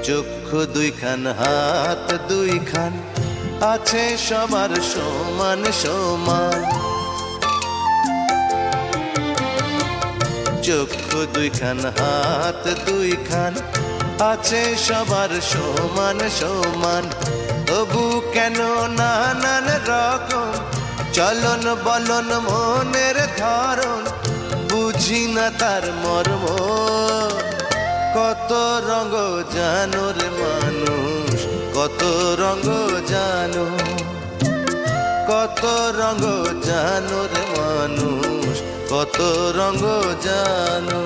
চক্ষু দুইখান, হাত দুইখান, আছে সবার সমান সমান। চক্ষু দুইখান, হাত দুইখান, আছে সবার সমান সমান। তবু কেন নানান রকম চলন বলন মনের ধরন, বুঝি না তার মর্ম। কত রঙ জানো রে মানুষ, কত রঙ জানো, কত রঙ জানো রে মানুষ, কত রঙ জানো।